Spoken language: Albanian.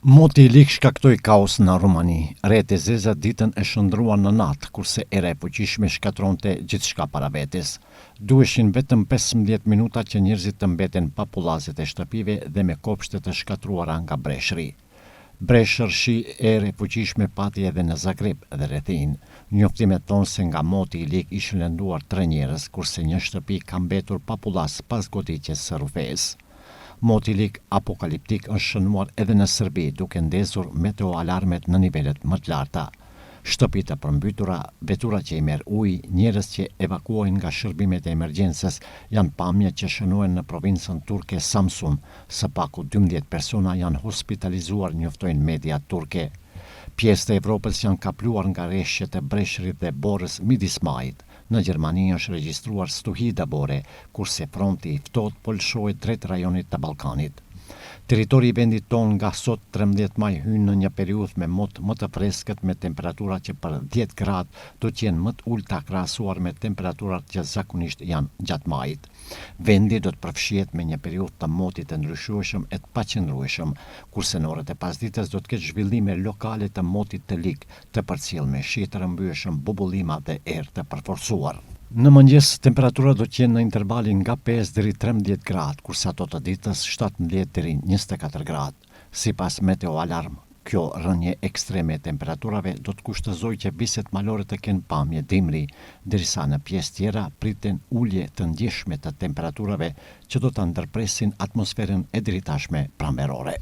Moti i lig shkaktoi kaos në Rumani. Rreth e zeza ditën e shndruan në natë, kurse era e fuqishme shkatronte gjithçka para vetes. Duheshin vetëm 15 minuta që njerëzit të mbeten pa pullazet e shtëpive dhe me kopshte të shkatruara nga breshëri. Breshërshi erë e fuqishme pati edhe në Zagreb dhe rrethin. Njoftimet thonë se nga moti i lig ishin lënduar 3 njerëz, kurse një shtëpi ka mbetur pa pullaz pas goditjes së rrufes. Moti i lig apokaliptik është shënuar edhe në Serbi, duke ndezur meteo alarmet në nivelet më të larta. Shtëpi të përmbytura, vetura që i merr ujë, njerëz që evakuohen nga shërbimet e emergjencës, janë pamje që shënohen në provincën turke Samsun. Së paku 12 persona janë hospitalizuar, njoftojnë media turke. Pjesë të Evropës janë kapluar nga rreshqet e breshërit dhe borës midis majit. Në Gjermani është regjistruar stuhi dëbore, kurse fronti i ftohtë po lëshohet drejt rajonit të Ballkanit. Territori i vendit tonë nga sot 13 maj hyn në një periudhë me mot më të freskët, me temperatura që për 10 gradë do të jenë më të ulta krahasuar me temperaturat që zakonisht janë gjatë majit. Vendi do të përfshihet me një periudhë të motit të ndryshueshëm e të paqëndrueshëm, kurse në orët e pasdites do të ketë zhvillime lokale të motit të lig, të përcjellme shi të rrëmbyeshëm, bubullima dhe erë të përforcuar. Në mëngjes, temperatura do të jenë në intervalin nga 5 deri 13 gradë, kurse ato të ditës 17 deri 24 gradë. Sipas Meteo Alarm, kjo rënje ekstreme e temperaturave do të kushtëzojë që viset malore të kenë pamje dimri, derisa në pjesë tjera priten ulje të ndjeshme të temperaturave që do ta ndërpresin atmosferën e dritashme pranverore.